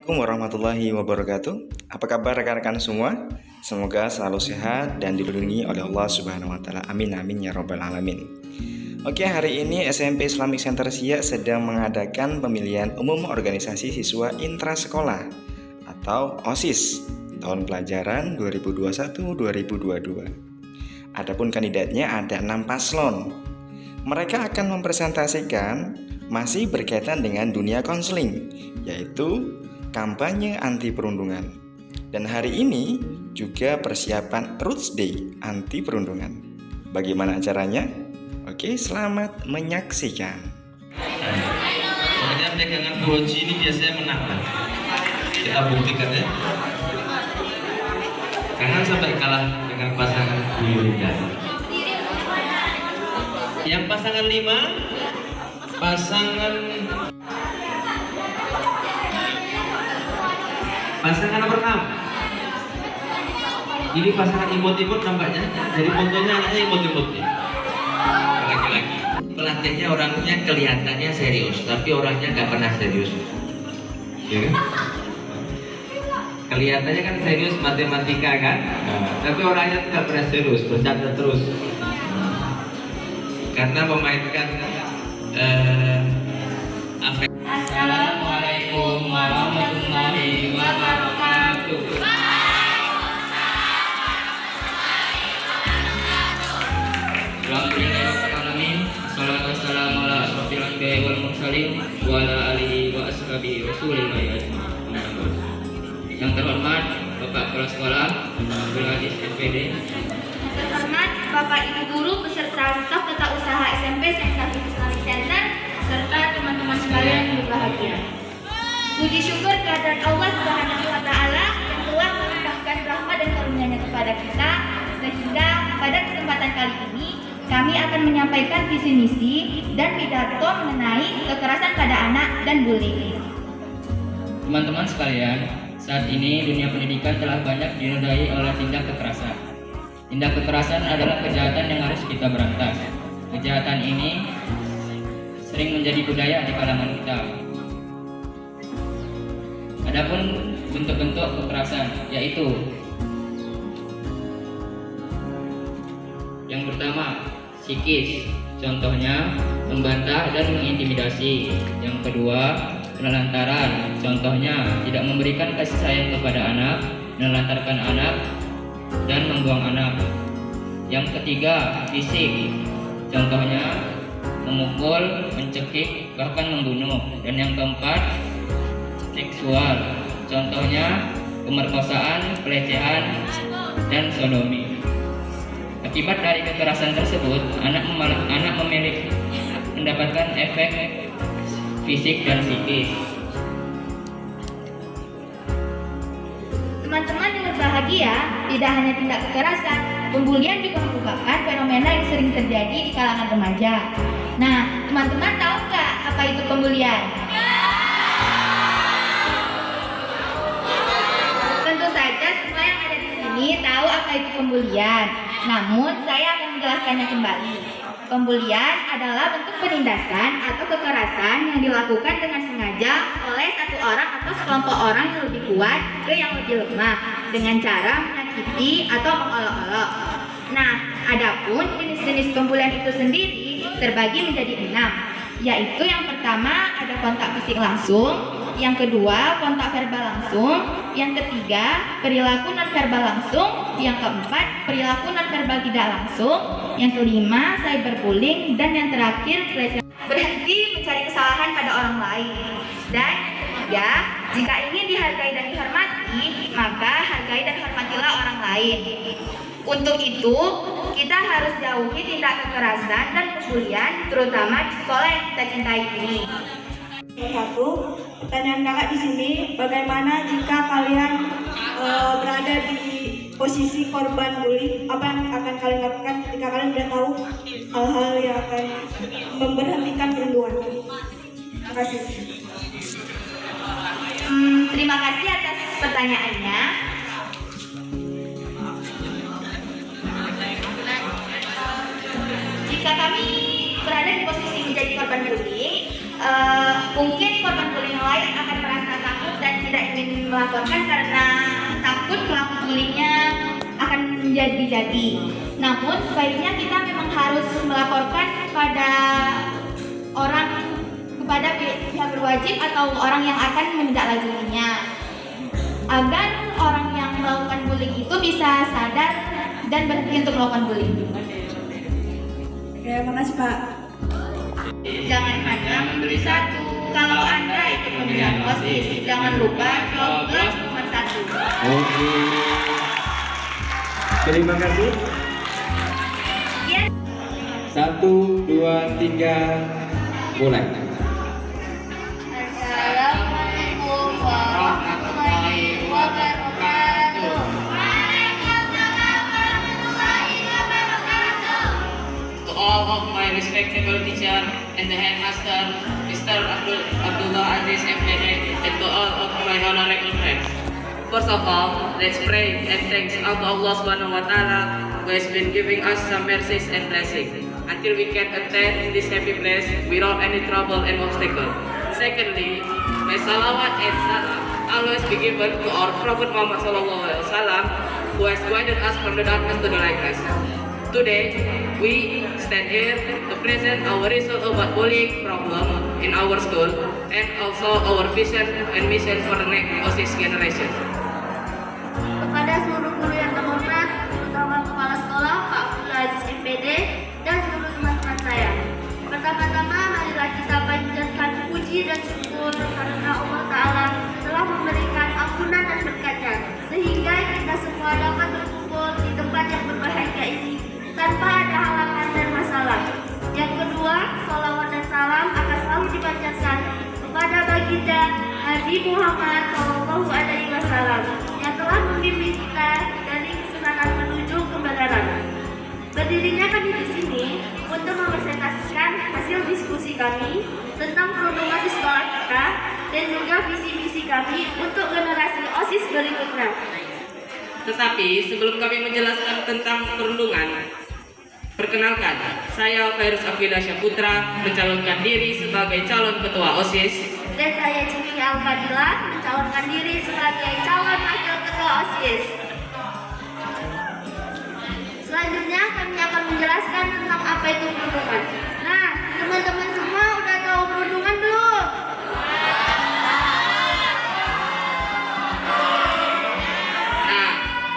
Assalamualaikum warahmatullahi wabarakatuh. Apa kabar rekan-rekan semua? Semoga selalu sehat dan dilindungi oleh Allah Subhanahu wa taala. Amin amin ya rabbal alamin. Oke, hari ini SMP Islamic Center Siak sedang mengadakan pemilihan umum organisasi siswa intrasekolah atau OSIS tahun pelajaran 2021-2022. Adapun kandidatnya ada 6 paslon. Mereka akan mempresentasikan masih berkaitan dengan dunia konseling, yaitu kampanye anti perundungan. Dan hari ini juga persiapan Roots Day anti perundungan. Bagaimana acaranya? Oke, selamat menyaksikan. Soalnya pegangan Puroji ini biasanya menang. Kita buktikan ya. Jangan sampai kalah dengan pasangan Yulia. Yang pasangan 5, pasangan nomor 6. Ini pasangan imut-imut nampaknya. Dari fotonya anaknya imut-imut nih. Laki-laki. Pelatihnya orangnya kelihatannya serius, tapi orangnya nggak pernah serius. Ya kan? Kelihatannya kan serius matematika kan, tapi orangnya nggak pernah serius, bercanda terus. Karena memainkan afek. Assalamualaikum warahmatullahi wabarakatuh. Alhamdulillahirrahmanirrahim. Assalatu wassalamu ala asrofil anbiya'i wal mursalin wa ala alihi wa ashabihi rasulillahi ajma'in. Yang terhormat Bapak Kepala Sekolah Abdul Aziz SPD. Yang terhormat Bapak Ibu Guru beserta staf tata usaha SMP Islamic Center serta teman-teman sekalian yang berbahagia. Puji syukur kehadirat Allah Subhanahu wa taala yang telah melimpahkan rahmat dan karunia-Nya kepada kita, sehingga pada kesempatan kali ini kami akan menyampaikan visi misi dan pidato mengenai kekerasan pada anak dan bullying. Teman-teman sekalian, saat ini dunia pendidikan telah banyak dinodai oleh tindak kekerasan. Tindak kekerasan adalah kejahatan yang harus kita berantas. Kejahatan ini sering menjadi budaya di kalangan kita. Adapun bentuk-bentuk kekerasan yaitu yang pertama, psikis, contohnya membantah dan mengintimidasi. Yang kedua, penelantaran, contohnya tidak memberikan kasih sayang kepada anak, menelantarkan anak, dan membuang anak. Yang ketiga, fisik, contohnya memukul, mencekik, bahkan membunuh. Dan yang keempat, seksual, contohnya pemerkosaan, pelecehan, dan sodomi. Akibat dari kekerasan tersebut, anak mendapatkan efek fisik dan psikis. Teman-teman yang berbahagia, tidak hanya tindak kekerasan, pembulian juga merupakan fenomena yang sering terjadi di kalangan remaja. Nah, teman-teman tahu nggak apa itu pembulian? Tentu saja semua yang ada di sini tahu apa itu pembulian. Namun, saya akan menjelaskannya kembali. Pembulian adalah bentuk penindasan atau kekerasan yang dilakukan dengan sengaja oleh satu orang atau sekelompok orang yang lebih kuat ke yang lebih lemah dengan cara menyakiti atau mengolok-olok. Nah, adapun jenis-jenis pembulian itu sendiri terbagi menjadi 6, yaitu yang pertama ada kontak fisik langsung, yang kedua kontak verbal langsung, yang ketiga perilaku non-verbal langsung, yang keempat perilaku non-verbal tidak langsung, yang kelima cyberbullying, dan yang terakhir pelecehan. Berhenti mencari kesalahan pada orang lain. Dan yang ketiga, jika ingin dihargai dan dihormati, maka hargai dan hormatilah orang lain. Untuk itu, kita harus jauhi tindak kekerasan dan pembulian, terutama di sekolah yang kita cintai ini. Satu, pertanyaan kakak di sini, bagaimana jika kalian berada di posisi korban bully? Apa yang akan kalian lakukan ketika kalian sudah tahu hal-hal yang akan memberhentikan perundungan? Terima kasih. Terima kasih atas pertanyaannya. Jika kami berada di posisi menjadi korban bullying, mungkin korban bullying lain akan merasa takut dan tidak ingin melaporkan karena takut pelaku bullyingnya akan menjadi-jadi. Namun sebaiknya kita memang harus melaporkan kepada pihak berwajib atau orang yang akan menindaklanjutinya, agar orang yang melakukan bullying itu bisa sadar dan berhenti untuk melakukan bullying. Oke, makasih Pak. Jangan hanya memberi satu. Kalau Anda ikut pemilihan OSIS, jangan lupa coblos nomor 1. Oke. Terima kasih. Ya. 1, 2, 3, mulai. Assalamualaikum warahmatullahi wabarakatuh. To all of my respectable teacher and the headmaster, Mr. Abdullah Aziz MPD, and to all of my honorable friends. First of all, let's pray and thanks unto Allah Subhanahu wa Ta'ala, who has been giving us some mercies and blessings until we can attend in this happy place without any trouble and obstacle. Secondly, may salawat and salam always be given to our Prophet Muhammad SAW, who has guided us from the darkness to the lightness. Today, we stand here to present our result about bullying problem in our school and also our vision and mission for the next OSIS generation. Kepada seluruh guru yang terhormat, terutama Kepala Sekolah Pak Abdullah Aziz MPD dan seluruh teman-teman saya. Pertama-tama, marilah kita panjatkan puji dan syukur karena Allah Ta'ala telah memberikan ampunan dan berkatnya, sehingga kita semua dapat berkumpul di tempat yang berbahagia ini tanpa ada halangan dan masalah. Yang kedua, sholawat dan salam akan selalu dipanjatkan kepada baginda Nabi Muhammad SAW yang telah membimbing kita dari kesenangan menuju kebenaran. Berdirinya kami di sini untuk mempresentasikan hasil diskusi kami tentang perundungan di sekolah kita dan juga visi-misi kami untuk generasi OSIS berikutnya. Tetapi sebelum kami menjelaskan tentang perundungan, perkenalkan, saya Fairuz Afida Syaputra mencalonkan diri sebagai calon ketua OSIS. Dan saya Cimi Al-Fadila mencalonkan diri sebagai calon wakil ketua OSIS. Selanjutnya kami akan menjelaskan tentang apa itu perundungan. Nah, teman-teman semua udah tahu perundungan belum? Nah,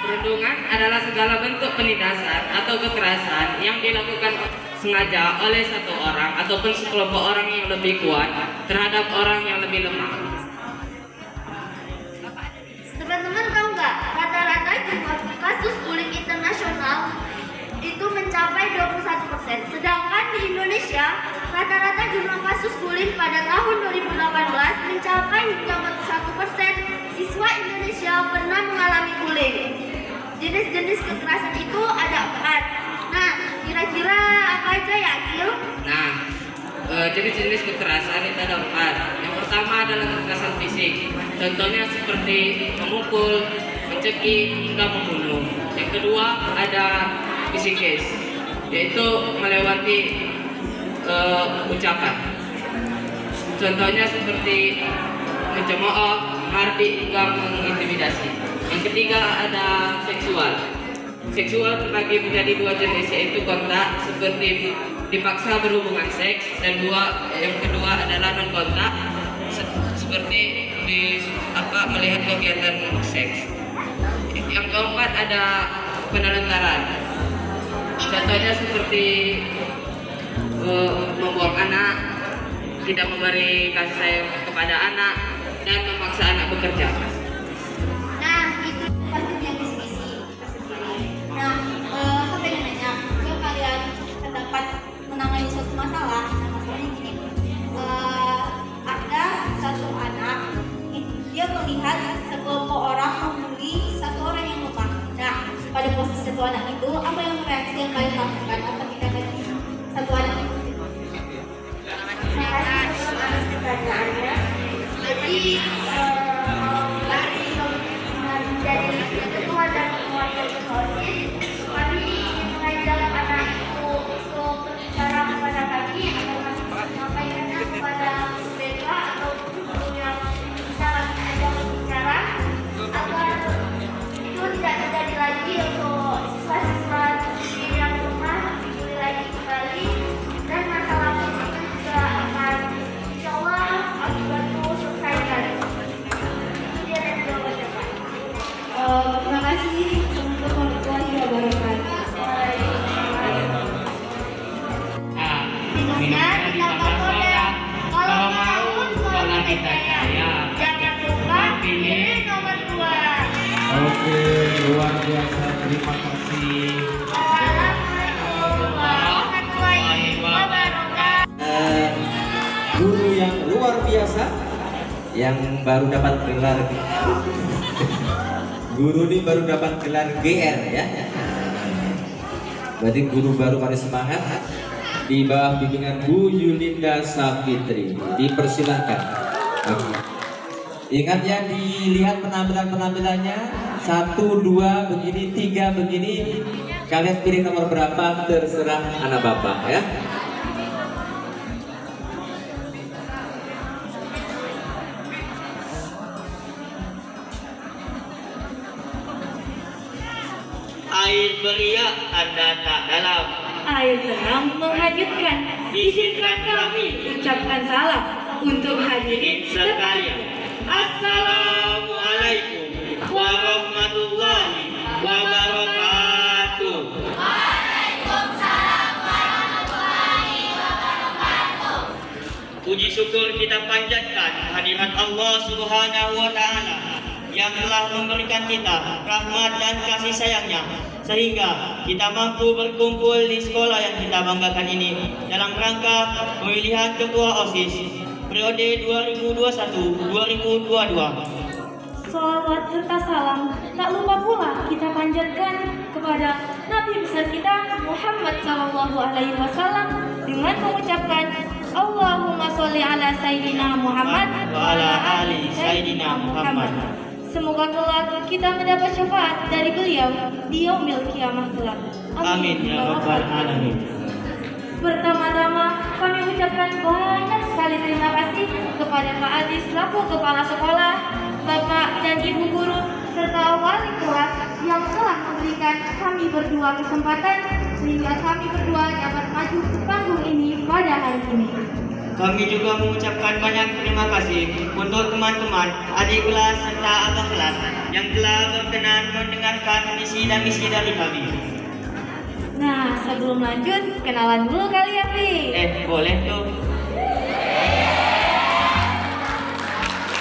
perundungan adalah segala bentuk penindasan atau kekerasan yang dilakukan sengaja oleh satu orang ataupun sekelompok orang yang lebih kuat terhadap orang yang lebih lemah. Teman-teman tahu nggak, rata-rata jumlah kasus bullying internasional itu mencapai 21%. Sedangkan di Indonesia, rata-rata jumlah kasus bullying pada tahun 2018 mencapai hingga 41%. Siswa Indonesia pernah mengalami bullying. Jenis-jenis kekerasan itu ada 4. Nah, kira-kira apa aja ya, Gil? Nah, jenis-jenis kekerasan itu ada 4. Yang pertama adalah kekerasan fisik. Contohnya seperti memukul, mencekik, hingga membunuh. Yang kedua ada psikis, yaitu melewati ucapan. Contohnya seperti mencemooh, menghardik, hingga mengintimidasi. Yang ketiga ada seksual. Seksual terbagi menjadi 2 jenis, yaitu kontak seperti dipaksa berhubungan seks, dan yang kedua adalah non kontak seperti melihat kegiatan seks. Yang keempat ada penelantaran. Contohnya seperti membuang anak, tidak memberi kasih sayang kepada anak, dan memaksa anak bekerja. Nah, itu pastinya visi-misi tersendiri. Nah, aku pengen nanya, jika kalian terdapat menangani suatu masalah, masalahnya gini, ada satu anak, dia melihat sekelompok orang membuli satu orang yang lemah. Nah, pada posisi satu anak itu, apa yang reaksi yang kalian lakukan? Apa tindakan satu anak itu? Terima kasih atas pertanyaannya. Jadi, dari ketua dan wakil ketua OSIS, kami ingin mengajak anak itu untuk berbicara kepada kami agar kami menyampaikannya kepada mereka atau guru yang bisa kami ajak Oke, luar biasa. Terima kasih. Guru yang luar biasa yang baru dapat gelar guru ini baru dapat gelar GR ya. Berarti guru baru pada semangat di bawah bimbingan Bu Yulinda Safitri. Dipersilakan. Oke. Ingat ya, dilihat penampilannya 1, 2 begini, 3 begini. Kalian pilih nomor berapa terserah anak bapak ya. Air beriak tanda tak dalam, Air tenang menghanyutkan. izinkan kami Ucapkan salam untuk hadirin sekalian. Assalamualaikum warahmatullahi wabarakatuh. Puji syukur kita panjatkan hadirat Allah Subhanahu wa Ta'ala yang telah memberikan kita rahmat dan kasih sayangnya sehingga kita mampu berkumpul di sekolah yang kita banggakan ini dalam rangka pemilihan ketua OSIS periode 2021-2022. Salawat serta salam tak lupa pula kita panjatkan kepada Nabi besar kita Muhammad SAW dengan mengucapkan Allahumma sholli ala Sayyidina Muhammad wa ala ali Sayyidina Muhammad. Semoga kelak kita mendapat syafaat dari beliau di yaumil kiamah kelak. Amin ya rabbal alamin. Pertama-tama kami ucapkan banyak sekali terima kasih kepada Pak Adi selaku kepala sekolah, Bapak dan Ibu guru serta wali kelas yang telah memberikan kami berdua kesempatan sehingga kami berdua dapat maju ke panggung ini pada hari ini. Kami juga mengucapkan banyak terima kasih untuk teman-teman adik kelas serta abang kelas yang telah berkenan mendengarkan misi dan misi dari kami. Nah, sebelum lanjut, kenalan dulu kali ya, Pi. Boleh tuh.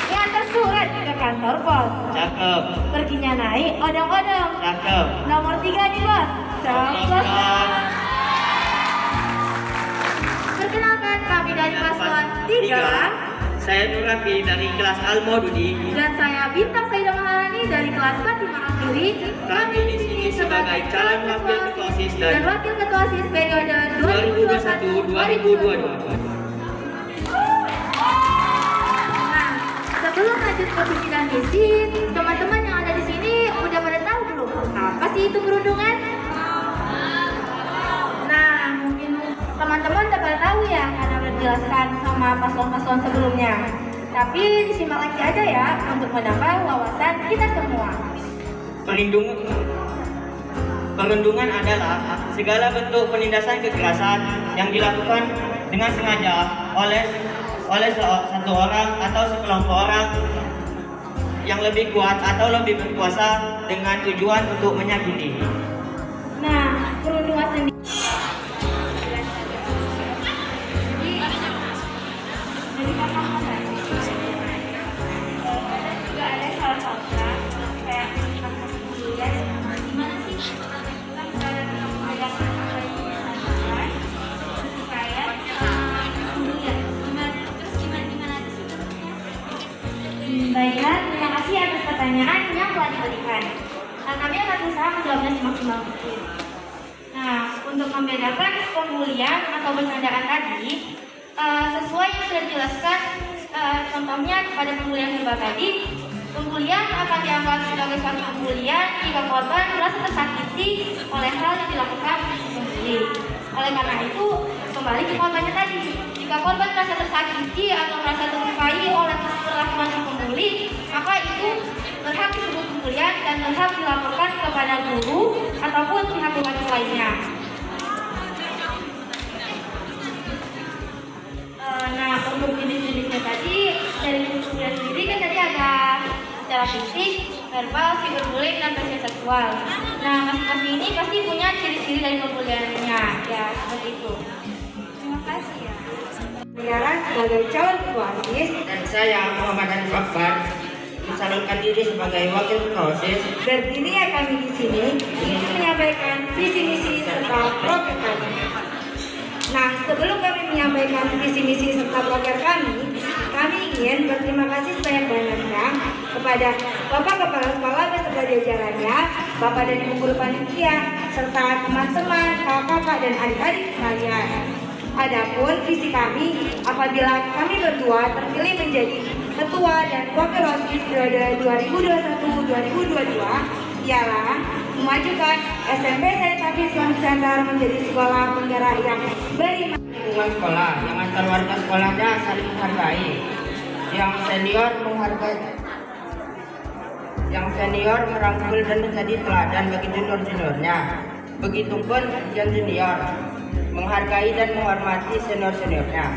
Ngantar surat ke kantor pos. Cakep. Perginya naik odong-odong. Cakep. Nomor 3 nih, Bos. Cakep. Perkenalkan kami dari paslon 3. Saya Nur Rafi dari kelas Al-Maududi. Dan saya Bintang Saida Maharani dari kelas Fatimah Al-Firi. Kami di sini sebagai calon wakil ketua OSIS dan wakil ketua OSIS periode 2021-2022. Nah, sebelum lanjut ke visi dan misi, teman-teman yang ada di sini udah pada tahu belum apa sih itu perundungan? Nah, mungkin teman-teman udah pada tahu ya karena udah dijelaskan sama paslon-paslon sebelumnya. Tapi disimak lagi aja ya untuk menambah wawasan kita semua. Perundungan adalah segala bentuk penindasan kekerasan yang dilakukan dengan sengaja oleh satu orang atau sekelompok orang yang lebih kuat atau lebih berkuasa dengan tujuan untuk menyakiti. Nah, perundungan sendiri jadi kata-kata juga ada salah satu kayak gimana sih baiklah, terima kasih atas pertanyaan yang telah diberikan. Kami akan berusaha menjawabnya semaksimal mungkin. Nah, untuk membedakan pembulian atau bercandaan tadi, sesuai yang sudah dijelaskan, contohnya pada pembulian verbal tadi, pembulian akan dianggap sebagai suatu pembulian jika korban merasa tersakiti oleh hal yang dilakukan pembuli. Oleh karena itu, kembali ke korbannya tadi, jika korban merasa tersakiti atau merasa terlukai oleh perlakuan si pembuli, maka itu berhak disebut pembulian dan berhak dilaporkan kepada guru ataupun pihak berwajib lainnya. Nah, untuk jenis-jenisnya tadi, dari pembulian sendiri kan tadi ada secara fisik, verbal, cyberbullying, dan pelecehan seksual. Nah, masing-masing ini pasti punya ciri-ciri dari pembuliannya, ya seperti itu. Terima kasih ya. Sekarang sebagai calon ketua OSIS Dan saya Muhammad Anif Akbar mencalonkan diri sebagai wakil ketua OSIS. Berdiri ya kami di sini ingin menyampaikan visi misi serta proker kami. Nah, sebelum kami menyampaikan visi misi serta proker kami ingin berterima kasih sebanyak-banyaknya kepada Bapak Kepala Sekolah beserta jajarannya, Bapak dan Ibu guru panitia, serta teman-teman, kakak-kakak dan adik-adik sekalian. Adapun visi kami apabila kami berdua terpilih menjadi ketua dan wakil OSIS periode 2021-2022 ialah memajukan SMP Said Hafiz Islamic Center menjadi sekolah penggerak yang beriman. Lingkungan sekolah yang antar warga sekolahnya saling menghargai, yang senior merangkul dan menjadi teladan bagi junior-juniornya. Begitupun yang junior menghargai dan menghormati senior-seniornya.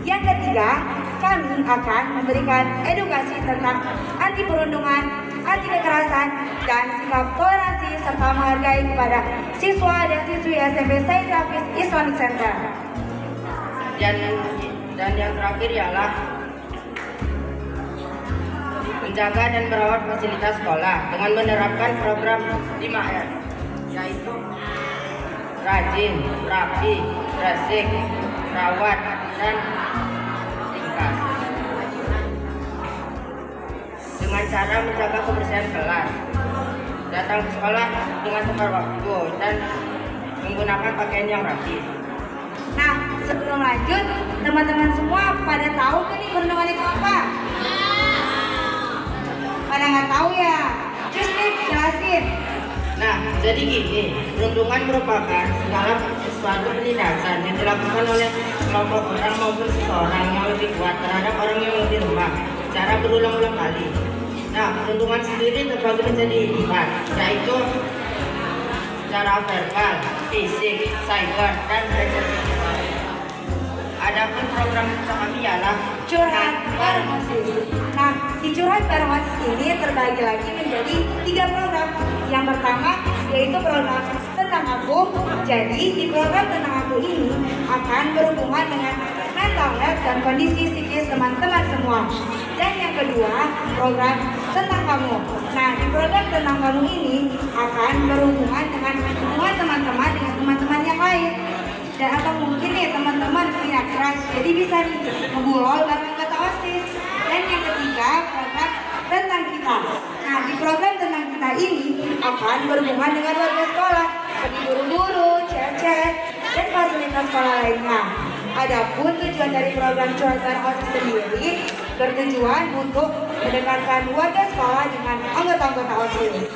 Yang ketiga, kami akan memberikan edukasi tentang anti perundungan, anti kekerasan, dan sikap toleransi serta menghargai kepada siswa dan siswi SMP Said Hafiz Islamic Center. Dan yang terakhir ialah menjaga dan merawat fasilitas sekolah dengan menerapkan program 5R, yaitu rajin, rapi, bersih, rawat, dan ringkas. Dengan cara menjaga kebersihan kelas, datang ke sekolah dengan tepat waktu, dan menggunakan pakaian yang rapi. Nah, sebelum lanjut, teman-teman semua pada tahu kan nih perundungan itu apa? Pada nggak tahu ya? Terus nih, jelasin. Nah, jadi gini, perundungan merupakan segala sesuatu penindasan yang dilakukan oleh kelompok orang maupun seseorang yang lebih kuat terhadap orang yang lebih lemah secara berulang-ulang kali. Nah, perundungan sendiri terbagi menjadi 4, yaitu secara verbal, fisik, cyber, dan digital. Adapun program kita kami ialah Curhat Bareng OSIS. Nah, di Curhat Bareng OSIS ini terbagi lagi menjadi 3 program. Yang pertama yaitu program Tentang Aku. Jadi di program Tentang Aku ini akan berhubungan dengan mental health dan kondisi psikis teman-teman semua. Dan yang kedua, program Tentang Kamu. Nah, di program Tentang Kamu ini akan berhubungan dengan hubungan teman-teman dengan teman-teman yang lain. Dan atau mungkin nih teman-teman punya crush, jadi bisa nih ngebual bareng kata OSIS. Dan yang ketiga, program Tentang Kita. Nah, di program Tentang Kita ini akan berhubungan dengan warga sekolah, seperti guru-guru, cewek-cewek, dan fasilitas sekolah lainnya. Adapun tujuan dari program Curhat Bareng OSIS sendiri bertujuan untuk mendekatkan warga sekolah dengan anggota-anggota OSIS.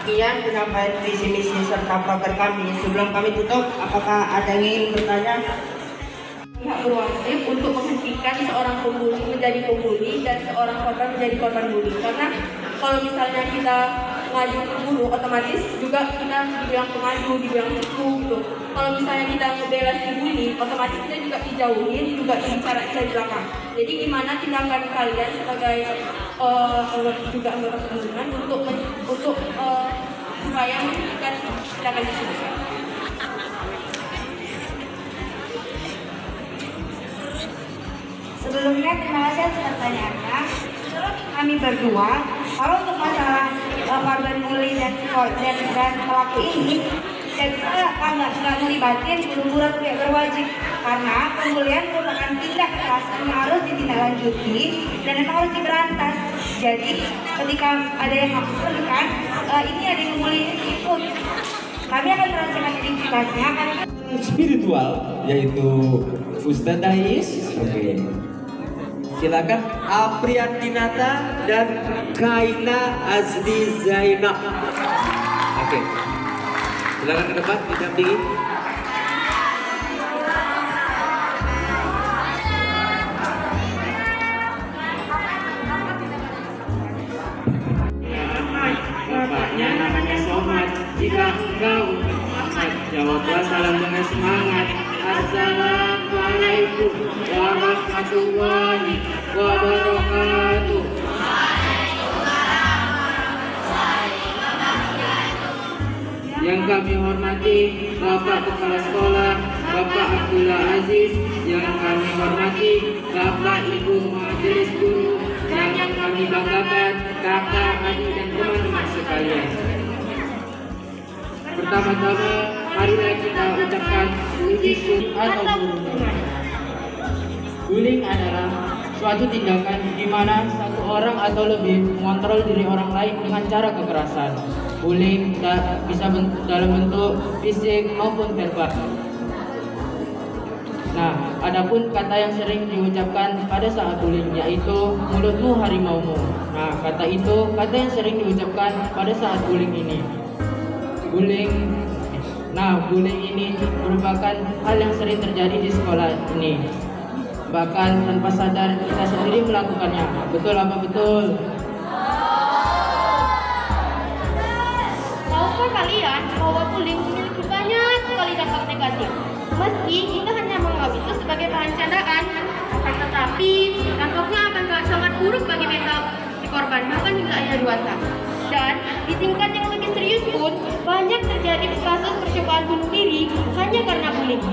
Sekian penyampaian visi misi serta program kami. Sebelum kami tutup, apakah ada yang ingin bertanya? Pihak berwajib untuk menghentikan seorang pembuli menjadi pembuli dan seorang korban menjadi korban bully. Karena kalau misalnya kita ngadu ke guru, otomatis juga kita dibilang pengadu, dibilang itu gitu. Kalau misalnya kita ngebela si bully, otomatis kita juga dijauhin, juga dibicarain dari belakang. Jadi gimana tindakan kalian sebagai juga anggota pembunuhan untuk supaya menghentikan tindakan tersebut? Sebelumnya terima kasih atas pertanyaannya. Kami berdua, kalau untuk masalah korban bully dan pelaku ini, saya nggak melibatin guru-guru atau pihak berwajib, karena pembulian merupakan tindak kekerasan yang harus ditindaklanjuti dan memang harus diberantas. Jadi ketika ada yang melakukan ini ada yang membuli ikut, kami akan merasakan identitasnya karena spiritual, yaitu Ustadzah Is. Oke. Silakan Apriyantinata dan Kaina Azli Zainab. Oke. Silakan ke depan didampingi. Bapaknya namanya Somad. Jika engkau Muhammad, jawablah salam dengan semangat. Assalamualaikum warahmatullahi wabarakatuh. Yang kami hormati Bapak Kepala Sekolah Bapak Abdullah Aziz, yang kami hormati Bapak Ibu Majelis Guru membanggakan kakak, adik, dan teman-teman sekalian. Pertama-tama, marilah kita ucapkan puji syukur atau bullying. Bullying adalah suatu tindakan di mana satu orang atau lebih mengontrol diri orang lain dengan cara kekerasan. Bullying bisa dalam bentuk fisik maupun verbal. Nah, adapun kata yang sering diucapkan pada saat bullying yaitu mulutmu harimaumu. Nah, kata yang sering diucapkan pada saat bullying ini. Bullying ini merupakan hal yang sering terjadi di sekolah ini. Bahkan tanpa sadar kita sendiri melakukannya. Betul apa betul? Tahukah kalian bahwa bullying memiliki banyak sekali dampak negatif? Meski kita hanya menganggap itu sebagai bahan candaan, tetapi dampaknya akan sangat buruk bagi mental si korban, bahkan juga ayah dewasa. Dan di tingkat yang lebih serius pun banyak terjadi kasus percobaan bunuh diri hanya karena bullying.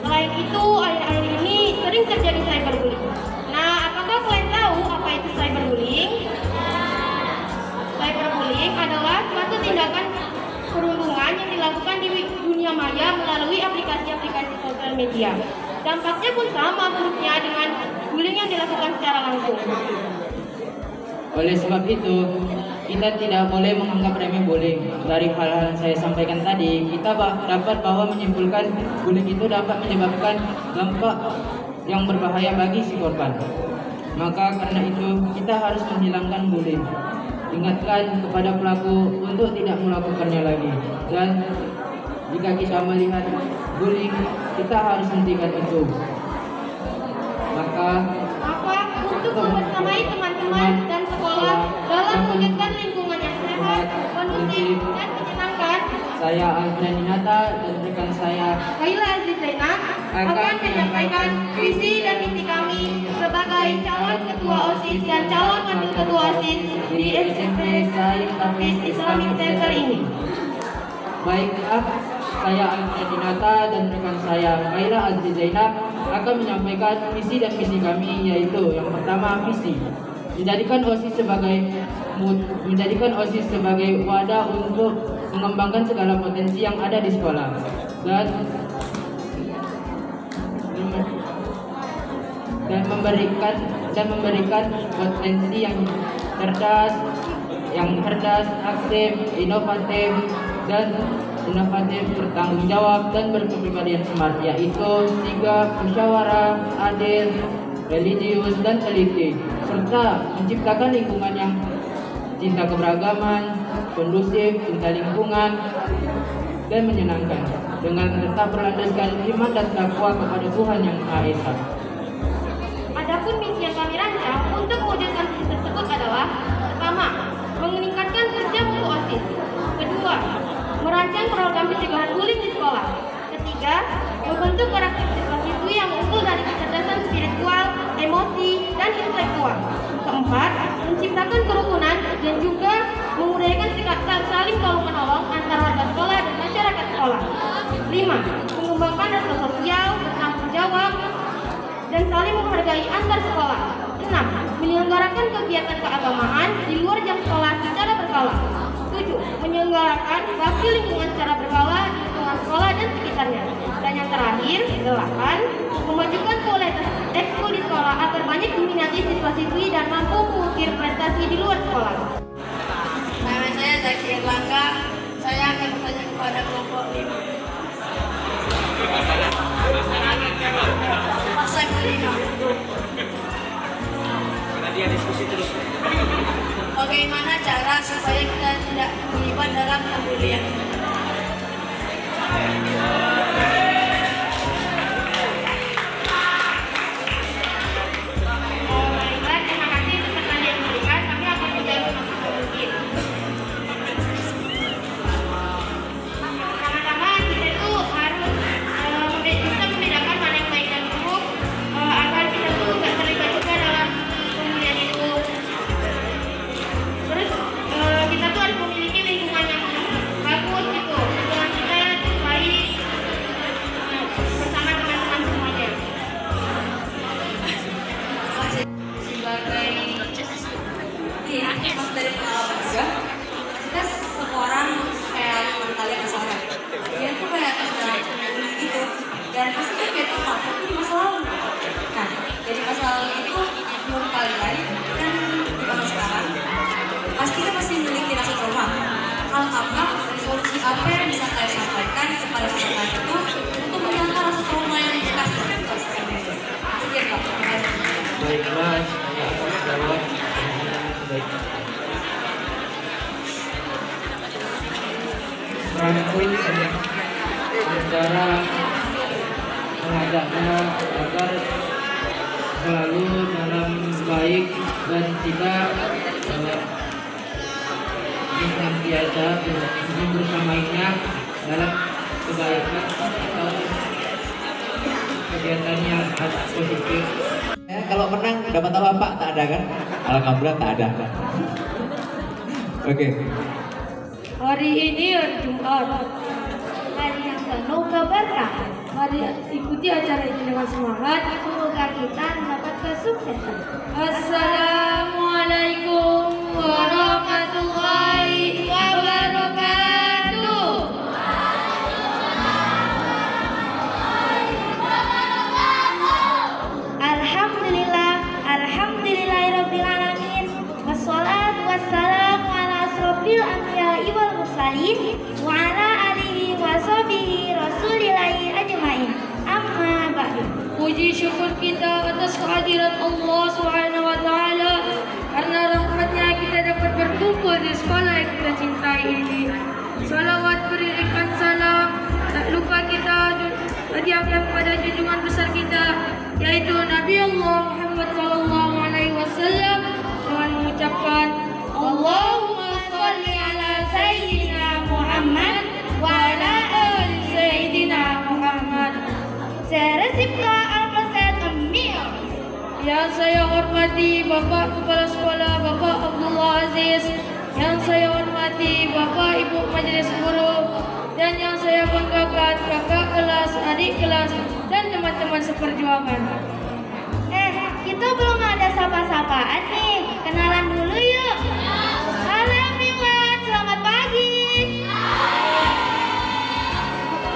Selain itu, akhir-akhir ini sering terjadi cyberbullying. Nah, apakah kalian tahu apa itu cyberbullying? Cyberbullying adalah suatu tindakan perundungan yang dilakukan di dunia maya melalui aplikasi-aplikasi sosial media. Dampaknya pun sama buruknya dengan bullying yang dilakukan secara langsung. Oleh sebab itu, kita tidak boleh menganggap remeh bullying. Dari hal-hal yang saya sampaikan tadi, kita dapat menyimpulkan bullying itu dapat menyebabkan dampak yang berbahaya bagi si korban. Maka karena itu, kita harus menghilangkan bullying. Ingatkan kepada pelaku untuk tidak melakukannya lagi. Dan jika kita melihat bullying, kita harus hentikan itu. Maka untuk membersamai teman-teman dan sekolah dalam mewujudkan lingkungan yang sehat, kondusif, dan menyenangkan, saya Alfred Ninata dan rekan saya Kaila Azli Zainab akan menyampaikan visi dan misi kami sebagai calon ketua OSIS dan calon wakil ketua OSIS di SMP Said Hafiz Islamic Center ini. Baiklah, saya Alfred Ninata dan rekan saya Kaila Azli Zainab akan menyampaikan visi dan misi kami, yaitu yang pertama, visi menjadikan OSIS sebagai wadah untuk mengembangkan segala potensi yang ada di sekolah dan memberikan potensi yang cerdas, aktif, inovatif, bertanggung jawab dan berkepribadian smart, yaitu 3, musyawarah, adil, religius, dan teliti, serta menciptakan lingkungan yang cinta keberagaman, kondusif, cinta lingkungan, dan menyenangkan, dengan tetap berlandaskan iman dan takwa kepada Tuhan Yang Maha Esa. Adapun misi yang kami rancang untuk mewujudkan visi tersebut adalah: pertama, meningkatkan kerja untuk OSIS; kedua, merancang program pencegahan bullying di sekolah; ketiga, membentuk karakter siswa-siswi yang unggul dari kecerdasan spiritual, emosi, dan intelektual; keempat, menciptakan kerukunan dan juga mengudayakan sikap saling tolong-menolong antara warga sekolah dan masyarakat sekolah; 5, mengembangkan rasa sosial, bertanggung jawab, dan saling menghargai antar sekolah; 6, menyelenggarakan kegiatan keagamaan di luar jam sekolah secara berkala; 7, menyelenggarakan bakti lingkungan secara berkala di lingkungan sekolah dan sekitarnya; dan yang terakhir, 8, memajukan kualitas ekskul di sekolah agar banyak diminati siswa-siswi dan mampu mengukir prestasi di luar sekolah. Nama saya Zaki Erlangga. Saya akan bertanya kepada kelompok 5. Pasal 5. Bagaimana cara supaya kita tidak terlibat dalam pembulian? Baiklah, terima kasih atas pertanyaan yang diberikan. Kami akan menjawab semaksimal mungkin. Pertama-tama kita itu harus bisa membedakan mana yang baik dan buruk agar kita tuh nggak terlibat juga dalam pembulian itu. Terus kita tuh harus memiliki lingkungan yang bagus gitu, lingkungan kita baik, cara mengajaknya agar selalu dalam baik dan tidak senantiasa bersamanya dalam kebaikan atau kegiatan yang positif. Kalau menang dapat apa? Tak ada kan? Alhamdulillah tak ada. Oke. Hari ini hari Jumat. Hari yang penuh keberkahan. Mari ikuti acara ini dengan semangat. Semoga kita mendapat kesuksesan. Assalamualaikum warahmatullahi wabarakatuh. Alhamdulillahirrabbilalamin. Wassalatu wassalamu ala asrofil anbiya'i wal mursalin wa ala alihi wa sahbihi rasulillahi ajma'in. Amma ba'du. Puji syukur kita atas kehadiran Allah Subhanahu wa taala karena rahmatnya kita dapat berkumpul di sekolah yang kita cintai ini. Salawat berikan salam, tak lupa kita hadiahkan kepada junjungan besar kita yaitu Nabi Allah Muhammad sallallahu alaihi wasallam dengan mengucapkan Allahumma shalli ala sayyidina Muhammad wa ala ali sayyidina Muhammad. Seresipka al-Masad Amir. Yang saya hormati Bapak Kepala Sekolah Bapak Abdullah Aziz, yang saya hormati Bapak Ibu Majelis Guru, dan yang saya banggakan kakak kelas, adik kelas, dan teman-teman seperjuangan. Kita belum ada sapa-sapaan nih. Kenalan dulu yuk. Halo everyone, selamat pagi.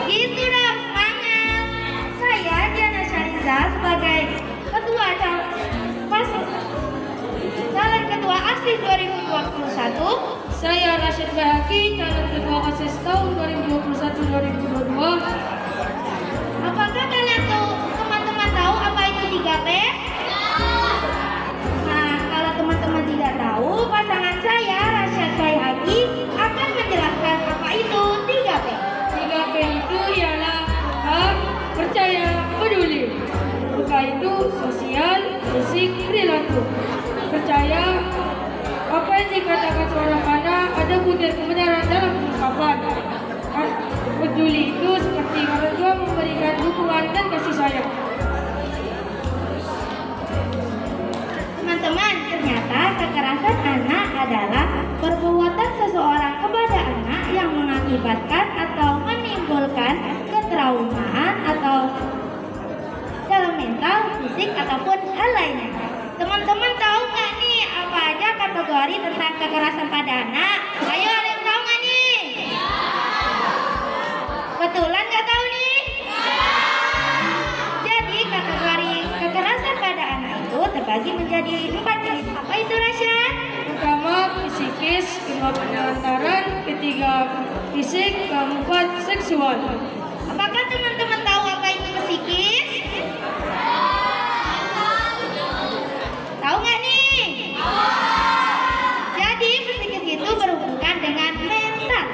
Gitu dong, semangat. Saya Diana Syariza sebagai calon ketua ASIS 2021. Saya Rashid Bahaki, calon ketua ASIS tahun 2021-2022. Apakah kalian teman-teman tahu apa itu 3P? Nah, kalau teman-teman tidak tahu, pasangan saya Rashid Bahaki akan menjelaskan apa itu 3P. 3P itu ialah percaya, peduli. Buka itu sosial, fisik, perilaku. Percaya apa yang dikatakan seorang anak ada butir kebenaran dalam ungkapan. Peduli itu seperti orang tua memberikan dukungan dan kasih sayang. Teman-teman, ternyata kekerasan anak adalah perbuatan seseorang kepada anak yang mengakibatkan atau menimbulkan ketraumaan atau dalam mental, fisik, ataupun hal lainnya. Teman-teman tahu nggak nih apa aja kategori tentang kekerasan pada anak? Ayo, ada yang tahu nggak nih? Betulan nggak tahu nih? Jadi kategori kekerasan pada anak itu terbagi menjadi 4 jenis. Apa itu, Rasya? Pertama, psikis, kedua penelantaran, ketiga fisik, keempat seksual. Apakah teman-teman tahu apa itu psikis? Tahu nggak nih? Jadi psikis itu berhubungan dengan mental.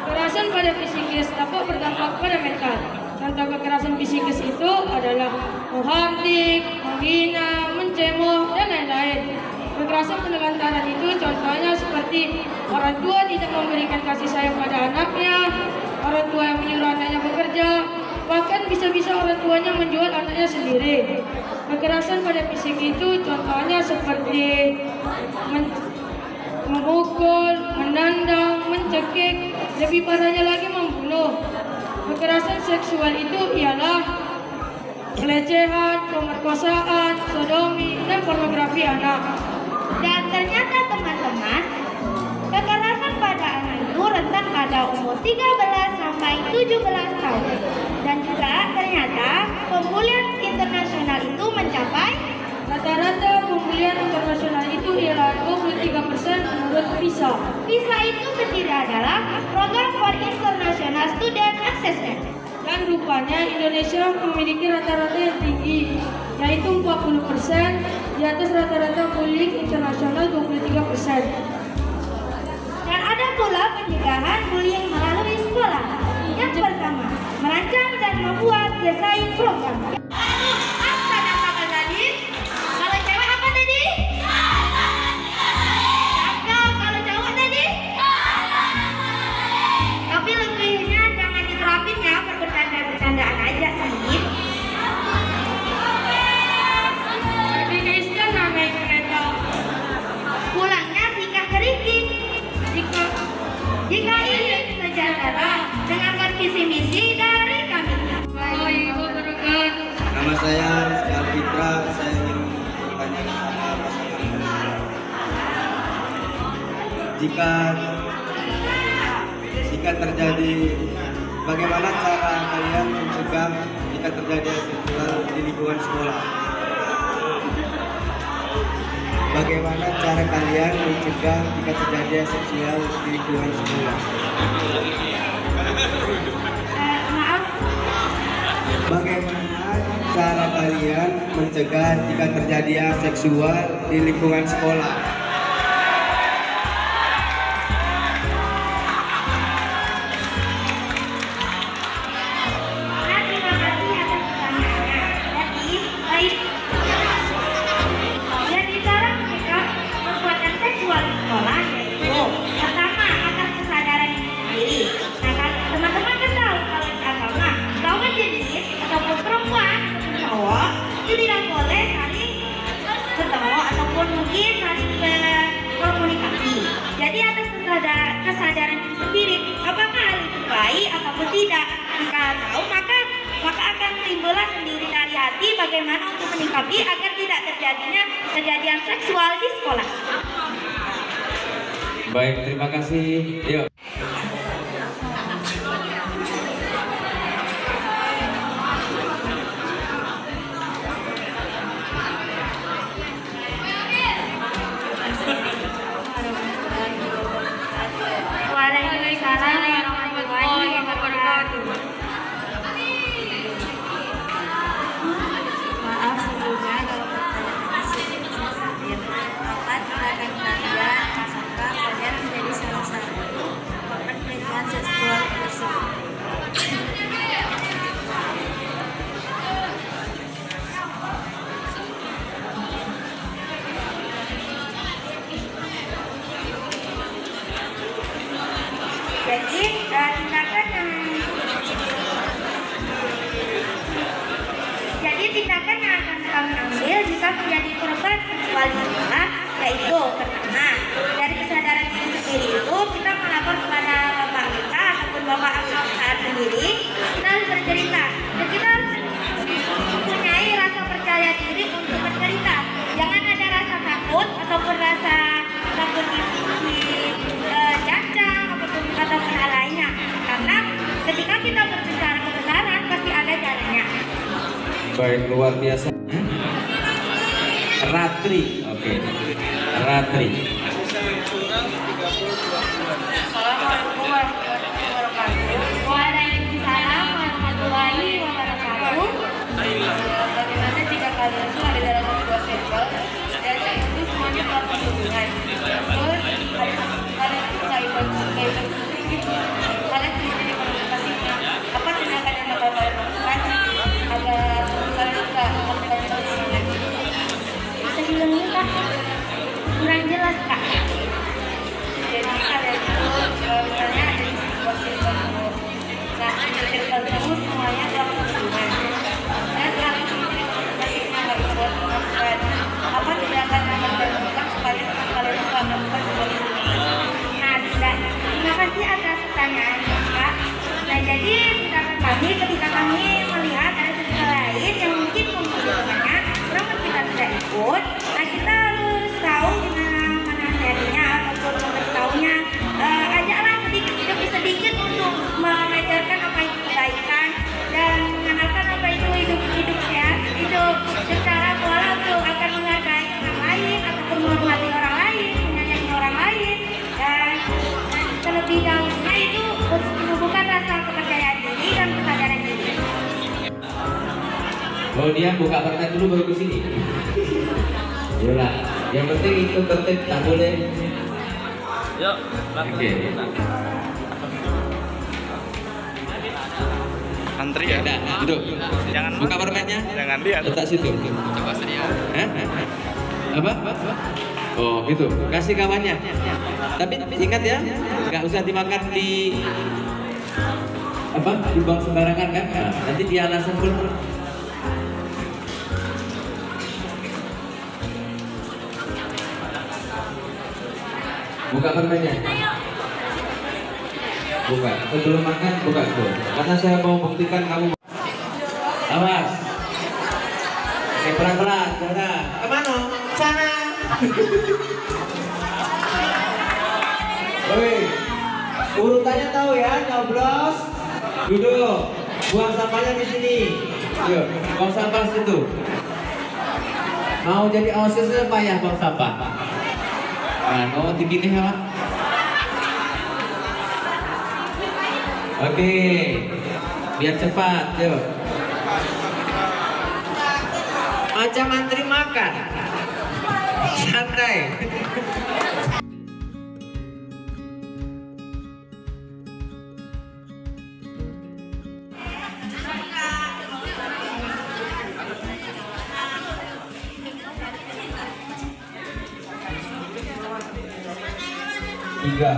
Kekerasan pada psikis dapat berdampak pada mental. Contoh kekerasan psikis itu adalah menghardik, menghina, mencemooh, dan lain-lain. Kekerasan penelantaran itu contohnya seperti orang tua tidak memberikan kasih sayang pada anaknya, orang tua yang menyuruh anaknya bekerja, bahkan bisa-bisa orang tuanya menjual anaknya sendiri. Kekerasan pada fisik itu contohnya seperti memukul, menendang, mencekik, lebih parahnya lagi membunuh. Kekerasan seksual itu ialah pelecehan, pemerkosaan, sodomi, dan pornografi anak. Dan ternyata teman-teman, kekerasan pada anak itu rentan pada umur 13 sampai 17 tahun. Dan juga ternyata pembulian internasional itu mencapai Rata-rata pembulian internasional itu ialah 23% menurut PISA. PISA itu sendiri adalah Program for International Student Assessment. Dan rupanya Indonesia memiliki rata-rata yang tinggi, yaitu 40%, di atas rata-rata bullying internasional 23%. Dan ada pula pencegahan bullying melalui sekolah. Yang pertama, merancang membuat desain program. Apa nama tadi? Kalau cewek apa tadi? Cakep. Kalau cowok tadi? Tapi lebihnya jangan diterapin ya, bercanda-bercandaan aja sih. Jadi Kristen namanya kereta. Pulangnya singkat kerikik. Jika ingin sejahtera, dengarkan visi misi dari kami. Nama saya Rizky Alfitra, saya ingin bertanya kepada pasangan. Jika terjadi, bagaimana cara kalian mencegah jika terjadi seksual di lingkungan sekolah? Bagaimana cara kalian mencegah jika terjadi seksual di lingkungan sekolah? Maaf. Bagaimana cara kalian mencegah jika terjadi seksual di lingkungan sekolah? Terima kasih atas pertanyaannya. Jadi cara mencegah perbuatan seksual di sekolah yaitu pertama atas kesadaran diri sendiri. Nah, kalau teman-teman kan tahu kalau di agama lawan jenis ataupun perempuan ataupun cowok itu tidak boleh saling bertemu ataupun mungkin saling berkomunikasi. Jadi atas kesadaran diri sendiri, apakah hal itu baik ataupun tidak? Jika tahu maka akan timbullah sendiri dari hati bagaimana untuk menyikapi agar tidak terjadinya kejadian seksual di sekolah. Baik, terima kasih. Yuk. Waalaikumsalam warahmatullahi wabarakatuh. Maaf sebelumnya kalau pertanyaan saya satir. Apa tindakan kalian apakah kalian menjadi salah satu korban pelecehan seksual tersebut? Jadi tindakan yang akan kami ambil jika menjadi korban seksual di sekolah yaitu pertama dari kesadaran diri sendiri itu kita melapor kepada bapak kita ataupun bapak angkat saat sendiri, kita harus bercerita dan kita harus mempunyai rasa percaya diri untuk bercerita. Jangan ada rasa takut ataupun rasa takut cacat ataupun hal lainnya, karena ketika kita berbicara kebenaran pasti ada caranya. Baik, luar biasa. Ratri, oke. Ratri. Assalamualaikum warahmatullahi wabarakatuh. Waalaikumsalam warahmatullahi wabarakatuh. Bagaimana jika kalian itu ada dalam hubungan seksual dan itu semuanya melakukan hubungan? Terus kalian itu nggak ikut kalian sendiri dikomunikasikan. Apa tindakan yang bakal kalian lakukan agar kalian tidak melakukan hubungan lagi? Bisa diulangi Kak? Kurang jelas Kak. Jadi kalian itu misalnya ada di situasi tertentu. Nah, circle tersebut semuanya melakukan hubungan. Dan kalian sendiri dikomunikasikan nggak bisa melakukan. Apa tindakan yang akan kalian lakukan supaya kalian tidak melakukan hubungan? Nah, terima kasih atas pertanyaannya Kak. Nah, jadi tindakan kami ketika kami melihat ada sesuatu lain yang mungkin membutuhkannya, namun kita tidak ikut, nah kita harus tahu gimana menasihatinya ataupun memberitahunya. Ajaklah sedikit demi sedikit untuk mengajarkan apa itu kebaikan dan mengenalkan apa itu hidup sehat, hidup secara pola untuk akan menghargai orang lain ataupun menghormati orang lain, menyayangi orang lain, dan terlebih dahulunya itu menumbuhkan rasa kepercayaan diri dan kesadaran diri. Oh, dia buka partai dulu baru ke sini. Yolah, yang penting itu tertib, tak boleh. Yuk, oke. Antri ya. Udah, duduk. Jangan Buka permennya. Jangan lihat. Letak situ. Coba sedia. Apa? Oh gitu. Kasih kawannya. Tapi ingat ya, nggak usah dimakan di apa? Dibuang sembarangan kan? Nah, nanti dia alasan pun. Buka permennya. Buka. Sebelum makan buka dulu. Karena saya mau buktikan kamu. Awas. Pelan-pelan. Jangan. Kemana? Sana. Woi. Urutannya tahu ya, nyoblos. Duduk. Buang sampahnya di sini. Yuk, buang sampah situ. Mau jadi OSIS payah buang sampah. Anu dipilih ya, Pak. Oke, biar cepat, yuk. Macam antri makan, santai. Tiga.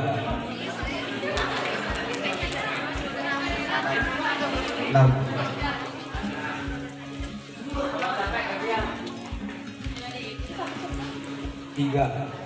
6. 3.